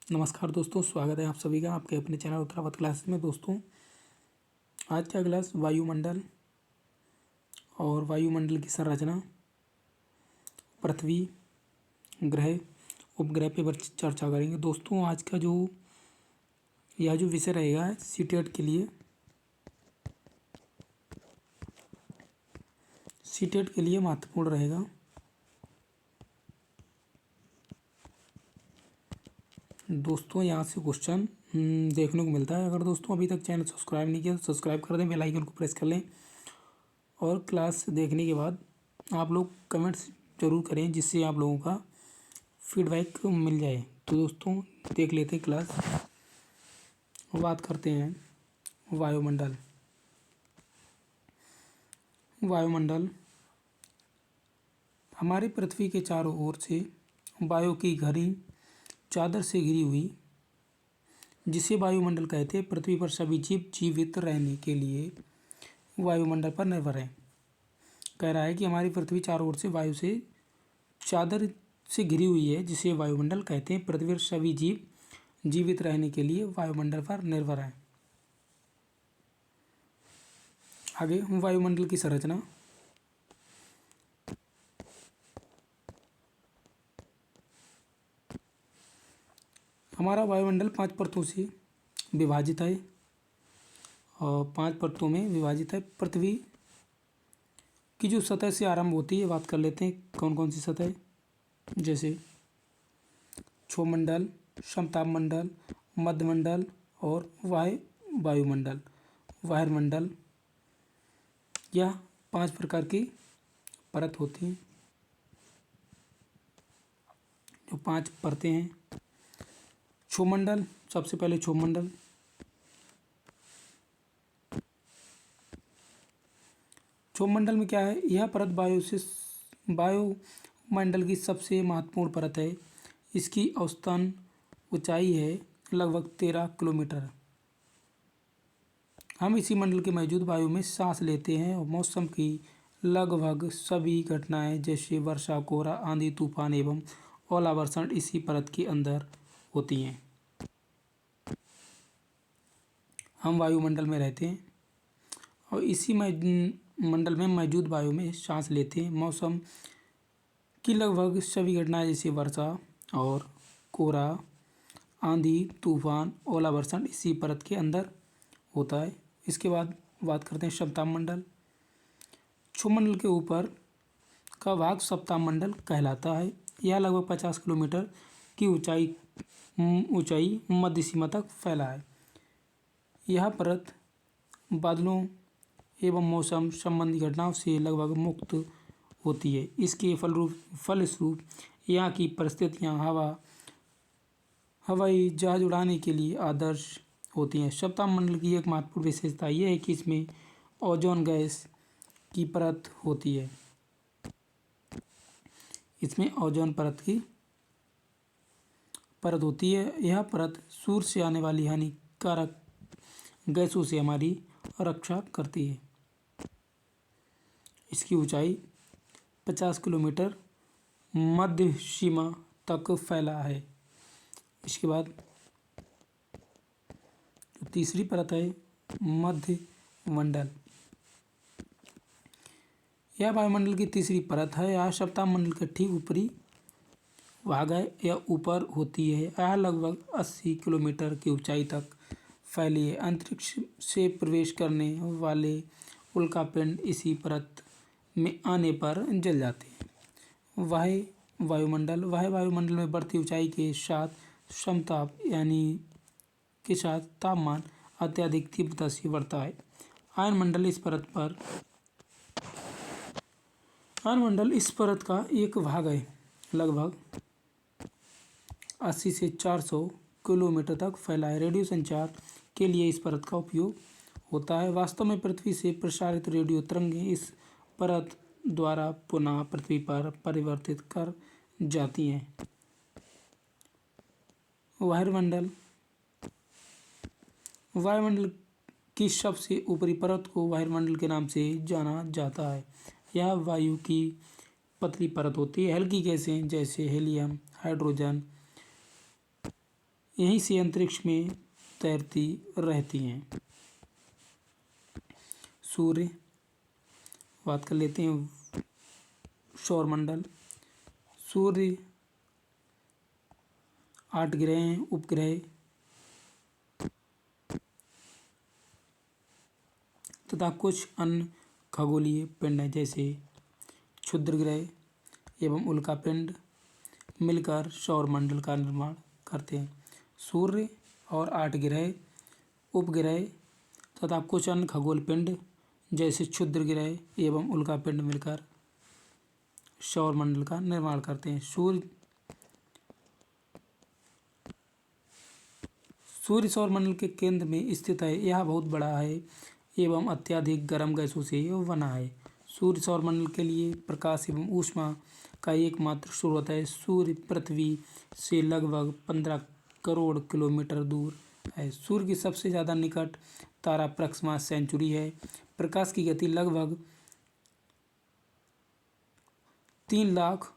नमस्कार दोस्तों, स्वागत है आप सभी का आपके अपने चैनल उत्तरावत क्लासेस में। दोस्तों, आज का क्लास वायुमंडल और वायुमंडल की संरचना, पृथ्वी, ग्रह, उपग्रह पे चर्चा करेंगे। दोस्तों, आज का यह जो विषय रहेगा सीटेट के लिए महत्वपूर्ण रहेगा। दोस्तों, यहाँ से क्वेश्चन देखने को मिलता है। अगर दोस्तों अभी तक चैनल सब्सक्राइब नहीं किया तो सब्सक्राइब कर दें, बेल आइकन को प्रेस कर लें और क्लास देखने के बाद आप लोग कमेंट्स ज़रूर करें, जिससे आप लोगों का फीडबैक मिल जाए। तो दोस्तों, देख लेते हैं क्लास। बात करते हैं वायुमंडल। वायुमंडल हमारी पृथ्वी के चारों ओर से वायु की घनी चादर से घिरी हुई, जिसे वायुमंडल कहते हैं। पृथ्वी पर सभी जीव जीवित रहने के लिए वायुमंडल पर निर्भर है। कह रहा है कि हमारी पृथ्वी चारों ओर से वायु से चादर से घिरी हुई है, जिसे वायुमंडल कहते हैं। पृथ्वी पर सभी जीव जीवित रहने के लिए वायुमंडल पर निर्भर है। आगे वायुमंडल की संरचना। हमारा वायुमंडल 5 परतों से विभाजित है और 5 परतों में विभाजित है। पृथ्वी की जो सतह से आरंभ होती है, बात कर लेते हैं कौन कौन सी सतह, जैसे क्षोमंडल, समताप मंडल, मध्यमंडल और वायुमंडल, वायुमंडल। यह 5 प्रकार की परत होती हैं, जो 5 परतें हैं। क्षोमंडल, सबसे पहले क्षोमंडल। क्षोमंडल में क्या है? यह परत वायुमंडल की सबसे महत्वपूर्ण परत है। इसकी औसतन ऊंचाई है लगभग 13 किलोमीटर। हम इसी मंडल के मौजूद वायु में सांस लेते हैं और मौसम की लगभग सभी घटनाएं, जैसे वर्षा, कोहरा, आंधी, तूफान एवं ओलावर्षण, इसी परत के अंदर होती हैं। हम वायुमंडल में रहते हैं और इसी मंडल में मौजूद वायु में सांस लेते हैं। मौसम की लगभग सभी घटनाएं, जैसे वर्षा और कोहरा, आंधी, तूफान, ओलावर्षण, इसी परत के अंदर होता है। इसके बाद बात करते हैं सप्ताह मंडल। क्षोमंडल के ऊपर का भाग सप्ताह मंडल कहलाता है। यह लगभग 50 किलोमीटर की ऊंचाई मध्य सीमा तक फैला है। यह परत बादलों एवं मौसम संबंधी घटनाओं से लगभग मुक्त होती है। इसके फलस्वरूप यहाँ की परिस्थितियाँ हवाई जहाज उड़ाने के लिए आदर्श होती हैं। सप्ताह मंडल की एक महत्वपूर्ण विशेषता यह है कि इसमें ओजोन गैस की परत होती है। इसमें ओजोन परत की परत होती है। यह परत सूर्य से आने वाली हानिकारक गैसों से हमारी रक्षा करती है। इसकी ऊंचाई 50 किलोमीटर मध्य सीमा तक फैला है। इसके बाद तीसरी परत है मध्यमंडल। यह वायुमंडल की तीसरी परत है। यह सप्ताह मंडल के ठीक ऊपरी भाग है। यह ऊपर होती है। यह लगभग 80 किलोमीटर की ऊंचाई तक फैली है। अंतरिक्ष से प्रवेश करने वाले उल्कापिंड इसी परत में आने पर जल जाते हैं। वायुमंडल में बढ़ती ऊंचाई के साथ समताप यानी के साथ तापमान अत्यधिक तीव्रता से बढ़ता है। आयनमंडल इस परत का एक भाग है। लगभग 80 से 400 किलोमीटर तक फैला है। रेडियो संचार के लिए इस परत का उपयोग होता है। वास्तव में पृथ्वी से प्रसारित रेडियो तरंगें इस परत द्वारा पुनः पृथ्वी पर परिवर्तित कर जाती हैं। वायुमंडल की सबसे ऊपरी परत को वायुमंडल के नाम से जाना जाता है। यह वायु की पतली परत होती है। हल्की गैसें जैसे हीलियम, हाइड्रोजन यहीं से अंतरिक्ष में तैरती रहती हैं। सूर्य, बात कर लेते हैं सौरमंडल। सूर्य 8 ग्रह हैं, उपग्रह तथा कुछ अन्य खगोलीय पिंड हैं, जैसे क्षुद्र ग्रह एवं उल्कापिंड मिलकर सौरमंडल का निर्माण करते हैं। सूर्य और 8 ग्रह, उपग्रह तथा कुछ अन्य खगोल पिंड जैसे क्षुद्र ग्रह एवं उल्कापिंड मिलकर सौरमंडल का निर्माण करते हैं। सूर्य सौरमंडल के केंद्र में स्थित है। यह बहुत बड़ा है एवं अत्यधिक गर्म गैसों से बना है। सूर्य सौरमंडल के लिए प्रकाश एवं ऊष्मा का एकमात्र स्रोत है। सूर्य पृथ्वी से लगभग 15 करोड़ किलोमीटर दूर है। सूर्य की सबसे ज़्यादा निकट तारा प्रक्सिमा सेंचुरी है। प्रकाश की गति लगभग 3 लाख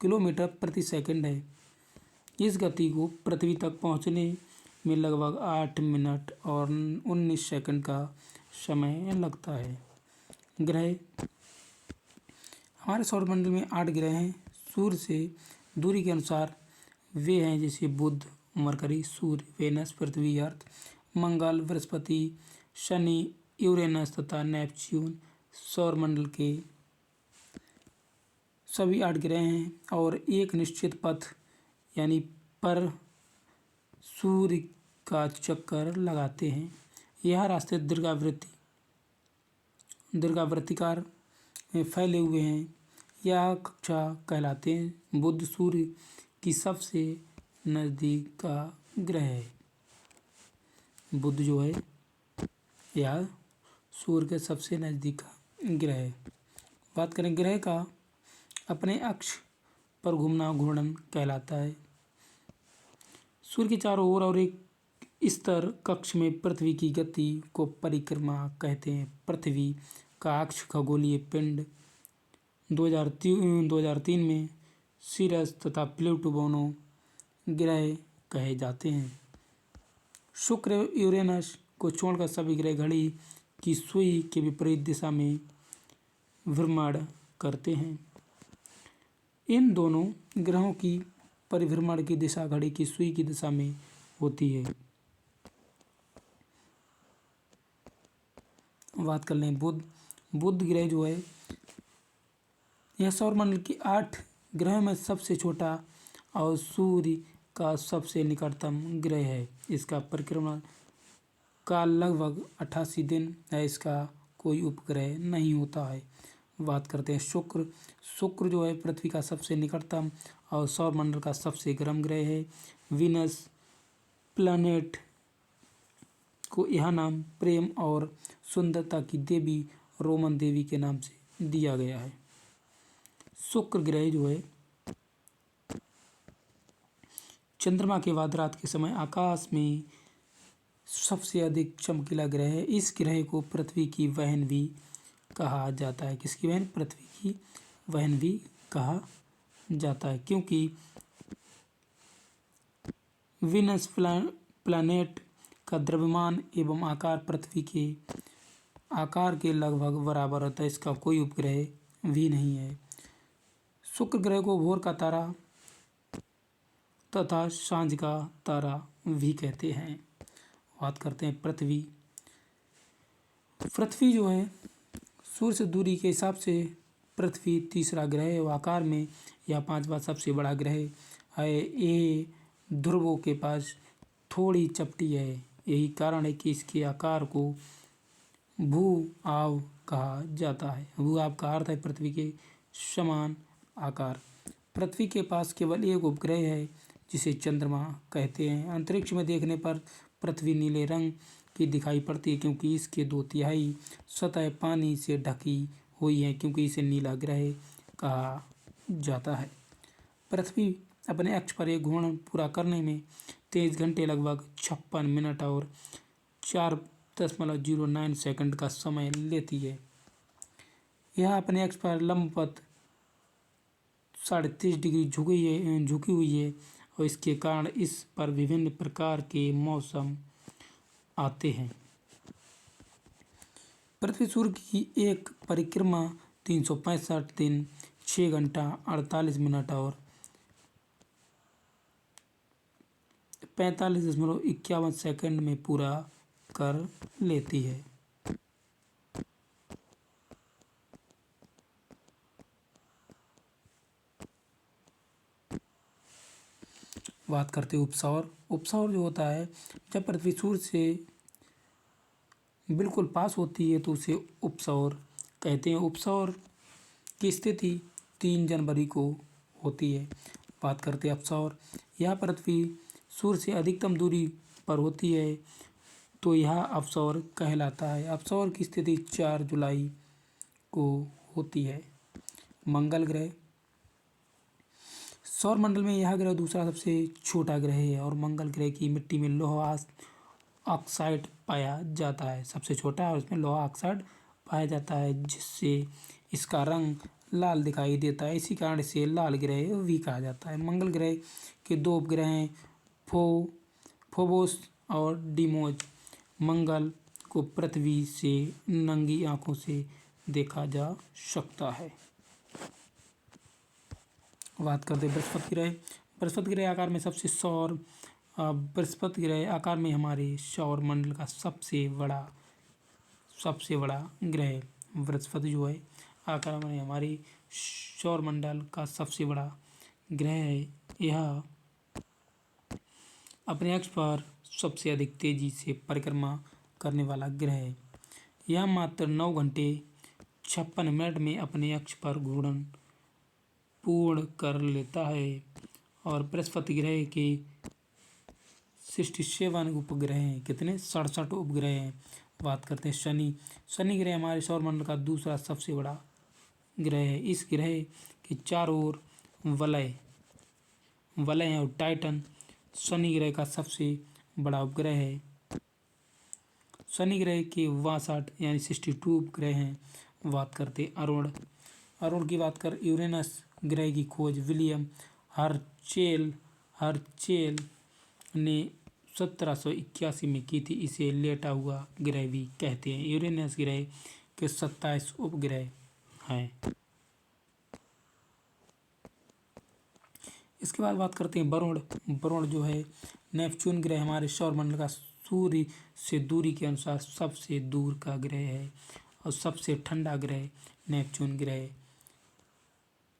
किलोमीटर प्रति सेकंड है। इस गति को पृथ्वी तक पहुंचने में लगभग 8 मिनट और 19 सेकंड का समय लगता है। ग्रह, हमारे सौरमंडल में 8 ग्रह हैं। सूर्य से दूरी के अनुसार वे हैं जैसे बुध, मरकरी, सूर्य, वेनस, पृथ्वी, अर्थ, मंगल, बृहस्पति, शनि, यूरेनस तथा नेपच्यून। सौरमंडल के सभी 8 ग्रह हैं और एक निश्चित पथ यानी पर सूर्य का चक्कर लगाते हैं। यह रास्ते दीर्घावृत्तिकार में फैले हुए हैं। यह कक्षा कहलाते हैं। बुध सूर्य की सबसे नज़दीक का ग्रह है। बुध जो है यह सूर्य के सबसे नज़दीक का ग्रह है। बात करें ग्रह का, अपने अक्ष पर घूमना घूर्णन कहलाता है। सूर्य के चारों ओर और एक स्तर कक्ष में पृथ्वी की गति को परिक्रमा कहते हैं। पृथ्वी का अक्ष खगोलीय पिंड 2003 में सीरस तथा प्लूटो दोनों ग्रह कहे जाते हैं। शुक्र, यूरेनस को छोड़कर सभी ग्रह घड़ी की सुई के विपरीत दिशा में भ्रमण करते हैं। इन दोनों ग्रहों की परिभ्रमण की दिशा घड़ी की सुई की दिशा में होती है। बात कर लें बुध ग्रह जो है यह सौरमंडल के 8 ग्रहों में सबसे छोटा और सूर्य का सबसे निकटतम ग्रह है। इसका परिक्रमा काल लगभग 88 दिन है। इसका कोई उपग्रह नहीं होता है। बात करते हैं शुक्र जो है पृथ्वी का सबसे निकटतम और सौरमंडल का सबसे गर्म ग्रह है। वीनस प्लैनेट को यह नाम प्रेम और सुंदरता की देवी रोमन देवी के नाम से दिया गया है। शुक्र ग्रह जो है चंद्रमा के बाद रात के समय आकाश में सबसे अधिक चमकीला ग्रह है। इस ग्रह को पृथ्वी की बहन भी कहा जाता है। किसकी बहन? पृथ्वी की बहन भी कहा जाता है, क्योंकि वीनस प्लैनेट का द्रव्यमान एवं आकार पृथ्वी के आकार के लगभग बराबर होता है। इसका कोई उपग्रह भी नहीं है। शुक्र ग्रह को भोर का तारा तथा सांझ का तारा भी कहते हैं। बात करते हैं पृथ्वी जो है सूर्य से दूरी के हिसाब से पृथ्वी तीसरा ग्रह है। आकार में यह 5वां सबसे बड़ा ग्रह है। ये ध्रुवों के पास थोड़ी चपटी है। यही कारण है कि इसके आकार को भू आव कहा जाता है। भू आव का अर्थ है पृथ्वी के समान आकार। पृथ्वी के पास केवल एक उपग्रह है जिसे चंद्रमा कहते हैं। अंतरिक्ष में देखने पर पृथ्वी नीले रंग की दिखाई पड़ती है, क्योंकि इसके 2/3 सतह पानी से ढकी हुई है, क्योंकि इसे नीला ग्रह कहा जाता है। पृथ्वी अपने अक्ष पर एक घूर्णन पूरा करने में 23 घंटे लगभग 56 मिनट और 4.09 सेकंड का समय लेती है। यह अपने अक्ष पर लंबवत 30.5 डिग्री झुकी हुई है और इसके कारण इस पर विभिन्न प्रकार के मौसम आते हैं। पृथ्वी सूर्य की एक परिक्रमा 365 दिन 6 घंटा 48 मिनट और 45.51 सेकंड में पूरा कर लेती है। बात करते हैं उपसौर। उपसौर जो होता है, जब पृथ्वी सूर्य से बिल्कुल पास होती है तो उसे उपसौर कहते हैं। उपसौर की स्थिति 3 जनवरी को होती है। बात करते हैं अपसौर। यह पृथ्वी सूर्य से अधिकतम दूरी पर होती है तो यह अपसौर कहलाता है। अपसौर की स्थिति 4 जुलाई को होती है। मंगल ग्रह। सौर मंडल में यह ग्रह दूसरा सबसे छोटा ग्रह है और मंगल ग्रह की मिट्टी में लोहा ऑक्साइड पाया जाता है। सबसे छोटा है और उसमें लोहा ऑक्साइड पाया जाता है, जिससे इसका रंग लाल दिखाई देता है। इसी कारण इसे लाल ग्रह भी कहा जाता है। मंगल ग्रह के 2 उपग्रह हैं, फोबोस और डीमोज। मंगल को पृथ्वी से नंगी आंखों से देखा जा सकता है। बात करते हैं बृहस्पति ग्रह। बृहस्पति ग्रह आकार में बृहस्पति ग्रह आकार में हमारे सौर मंडल का सबसे बड़ा ग्रह है। बृहस्पति जो है आकार में हमारे सौर मंडल का सबसे बड़ा ग्रह है। यह अपने अक्ष पर सबसे अधिक तेजी से परिक्रमा करने वाला ग्रह है। यह मात्र 9 घंटे 56 मिनट में अपने अक्ष पर घूर्णन पूर्ण कर लेता है। और बृहस्पति ग्रह के 67 उपग्रह हैं। कितने? 67 उपग्रह हैं। बात करते हैं शनि। शनि ग्रह हमारे सौर मंडल का दूसरा सबसे बड़ा ग्रह है। इस ग्रह के चारों ओर वलय हैं और टाइटन शनि ग्रह का सबसे बड़ा उपग्रह है। शनि ग्रह के 62 यानी 62 उपग्रह हैं। बात करते हैं अरुण। अरुण की बात कर यूरेनस ग्रह की खोज विलियम हर्शेल ने 1781 में की थी। इसे लेटा हुआ ग्रह भी कहते हैं। यूरेनस ग्रह के 27 उपग्रह हैं। इसके बाद बात करते हैं वरुण। वरुण जो है नेपच्यून ग्रह हमारे सौर मंडल का सूर्य से दूरी के अनुसार सबसे दूर का ग्रह है और सबसे ठंडा ग्रह नेपच्यून ग्रह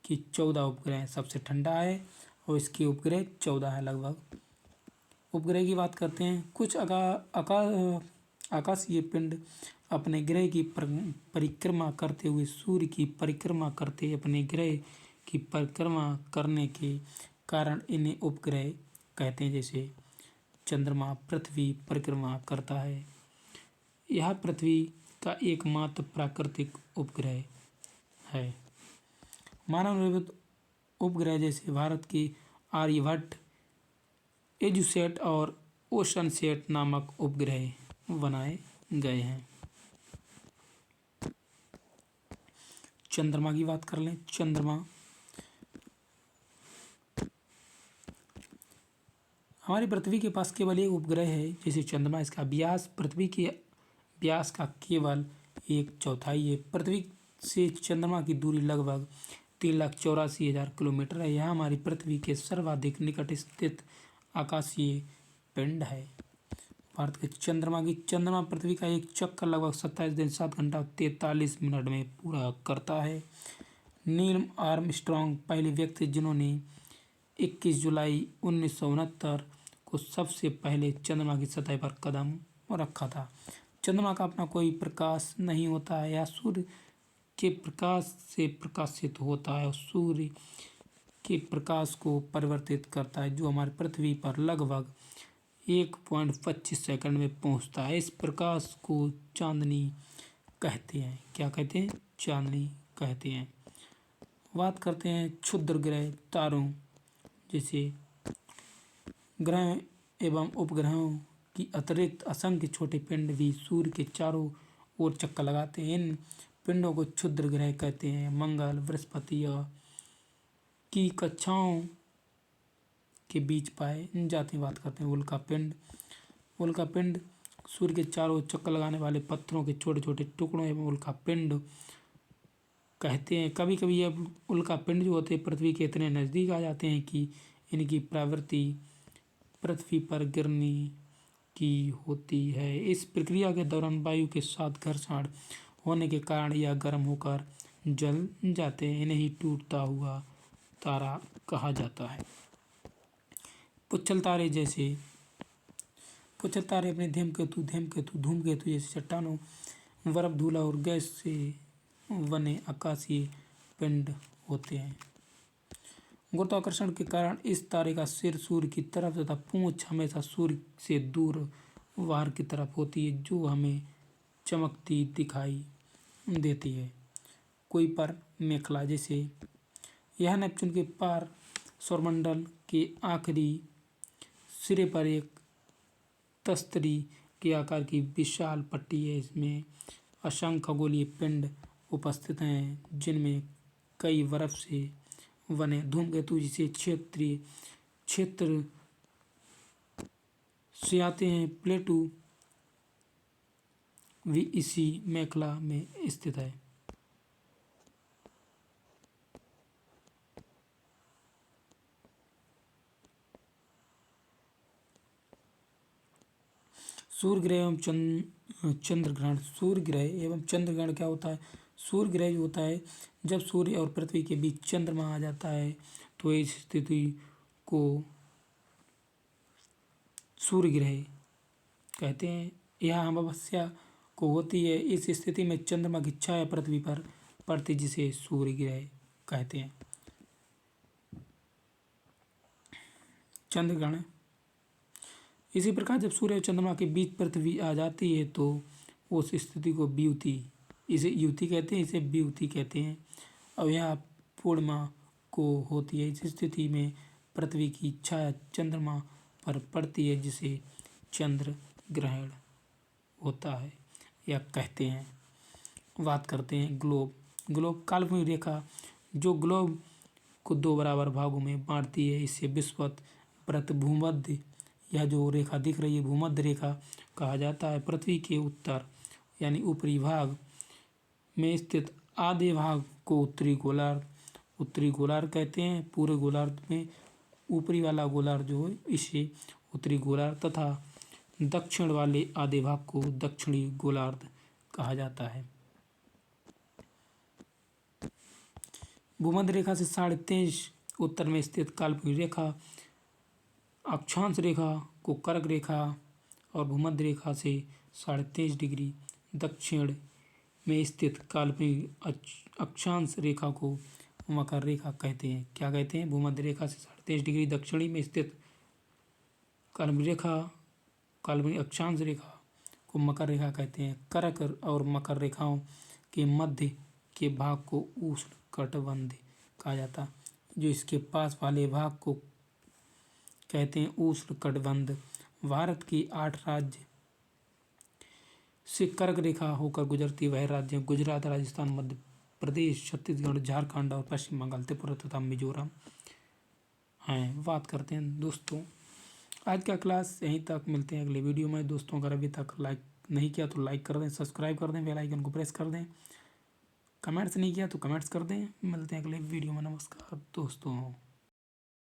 की 14 उपग्रह सबसे ठंडा है और इसके उपग्रह 14 है लगभग। उपग्रह की बात करते हैं। कुछ आकाशीय पिंड अपने ग्रह की परिक्रमा करते हुए सूर्य की परिक्रमा करते अपने ग्रह की परिक्रमा करने के कारण इन्हें उपग्रह कहते हैं। जैसे चंद्रमा पृथ्वी परिक्रमा करता है। यह पृथ्वी का एकमात्र प्राकृतिक उपग्रह है। मानव निर्मित उपग्रह जैसे भारत के आर्यभट्ट, एजुसेट और ओशनसेट नामक उपग्रह बनाए गए हैं। चंद्रमा की बात कर लें। चंद्रमा हमारी पृथ्वी के पास केवल एक उपग्रह है जैसे चंद्रमा। इसका व्यास पृथ्वी के व्यास का केवल 1/4 है। पृथ्वी से चंद्रमा की दूरी लगभग 3,84,000 किलोमीटर है। यह हमारी पृथ्वी के सर्वाधिक निकट स्थित आकाशीय पिंड है। भारत के चंद्रमा पृथ्वी का एक चक्कर लगभग 27 दिन 7 घंटा 43 मिनट में पूरा करता है। नील आर्मस्ट्रॉन्ग पहले व्यक्ति जिन्होंने 21 जुलाई 1969 को सबसे पहले चंद्रमा की सतह पर कदम रखा था। चंद्रमा का अपना कोई प्रकाश नहीं होता है। यह सूर्य के प्रकाश से प्रकाशित होता है और सूर्य के प्रकाश को परिवर्तित करता है, जो हमारी पृथ्वी पर लगभग 1.25 सेकंड में पहुंचता है। इस प्रकाश को चांदनी कहते हैं। क्या कहते हैं? चांदनी कहते हैं। बात करते हैं क्षुद्र ग्रह तारों जैसे ग्रह एवं उपग्रहों की अतिरिक्त असंख्य छोटे पिंड भी सूर्य के चारों ओर चक्कर लगाते हैं। इन पिंडों को क्षुद्र ग्रह कहते हैं। मंगल, बृहस्पति की के बीच पाए जाते हैं। बात करते हैं उल्का पिंड। उल्का पिंड सूर्य के चारों ओर चक्कर लगाने वाले पत्थरों के छोटे छोटे टुकड़ों एवं उल्का पिंड कहते हैं। कभी कभी ये उल्का पिंड जो होते हैं पृथ्वी के इतने नज़दीक आ जाते हैं कि इनकी प्रवृत्ति पृथ्वी पर गिरने की होती है। इस प्रक्रिया के दौरान वायु के साथ घर्षण होने के कारण यह गर्म होकर जल जाते हैं। इन्हें ही टूटता हुआ तारा कहा जाता है। पुच्छल तारे अपने धूमकेतु जैसे चट्टानों, बर्फ, धूला और गैस से बने आकाशीय पिंड होते हैं। गुरुत्वाकर्षण के कारण इस तारे का सिर सूर्य की तरफ तथा पूंछ हमेशा सूर्य से दूर बाहर की तरफ होती है, जो हमें चमकती दिखाई देती है। कुइपर मेखला जैसे यह नेपच्यून के पार सौरमंडल के आखिरी सिरे पर एक तस्तरी के आकार की विशाल पट्टी है। इसमें असंख्य खगोलीय पिंड उपस्थित हैं, जिनमें कई बर्फ से बने धूमकेतु जिसे क्षेत्र से आते हैं। प्लेटो भी इसी मेखला में स्थित है। सूर्य ग्रह एवं चंद्र ग्रहण। सूर्य ग्रह एवं चंद्र ग्रहण क्या होता है? सूर्य ग्रह जो होता है जब सूर्य और पृथ्वी के बीच चंद्रमा आ जाता है तो इस स्थिति को सूर्य ग्रह कहते हैं। यह अमावस्या को होती है। इस स्थिति में चंद्रमा की छाया पृथ्वी पर पड़ती जिसे सूर्य ग्रह कहते हैं। चंद्र ग्रहण। इसी प्रकार जब सूर्य और चंद्रमा के बीच पृथ्वी आ जाती है तो उस स्थिति को वियुति, इसे युति कहते हैं, इसे वियुति कहते हैं। और यह पूर्णिमा को होती है। इस स्थिति में पृथ्वी की छाया चंद्रमा पर पड़ती है जिसे चंद्र ग्रहण होता है या कहते हैं। बात करते हैं ग्लोब। ग्लोब काल्पनिक रेखा जो ग्लोब को दो बराबर भागों में बांटती है, इसे विषुवत वृत्त भूमध्य, यह जो रेखा दिख रही है भूमध्य रेखा कहा जाता है। पृथ्वी के उत्तर यानी ऊपरी भाग में स्थित आधे भाग को उत्तरी गोलार्ध कहते हैं। पूरे गोलार्ध में ऊपरी वाला गोलार्ध जो है इसे उत्तरी गोलार्ध तथा दक्षिण वाले आधे भाग को दक्षिणी गोलार्ध कहा जाता है। भूमध्य रेखा से 23.5 उत्तर में स्थित काल्पनिक रेखा अक्षांश रेखा को कर्क रेखा और भूमध्य रेखा से 23.5 डिग्री दक्षिण में स्थित काल्पनिक अक्षांश रेखा को मकर रेखा कहते हैं। क्या कहते हैं? भूमध्य रेखा से 23.5 डिग्री दक्षिणी में स्थित काल्पनिक अक्षांश रेखा को मकर रेखा कहते हैं। कर्क और मकर रेखाओं के मध्य के भाग को उष्णकटिबंध कहा जाता है। जो इसके पास वाले भाग को कहते हैं उष्णकटिबंध। भारत की 8 राज्य से कर्क रेखा होकर गुजरती वह राज्य गुजरात, राजस्थान, मध्य प्रदेश, छत्तीसगढ़, झारखंड और पश्चिम बंगाल, त्रिपुरा तथा मिजोरम हैं। बात करते हैं दोस्तों, आज का क्लास यहीं तक। मिलते हैं अगले वीडियो में। दोस्तों अगर अभी तक लाइक नहीं किया तो लाइक कर दें, सब्सक्राइब कर दें, बेल आइकन को प्रेस कर दें, कमेंट्स नहीं किया तो कमेंट्स कर दें। मिलते हैं अगले वीडियो में। नमस्कार दोस्तों।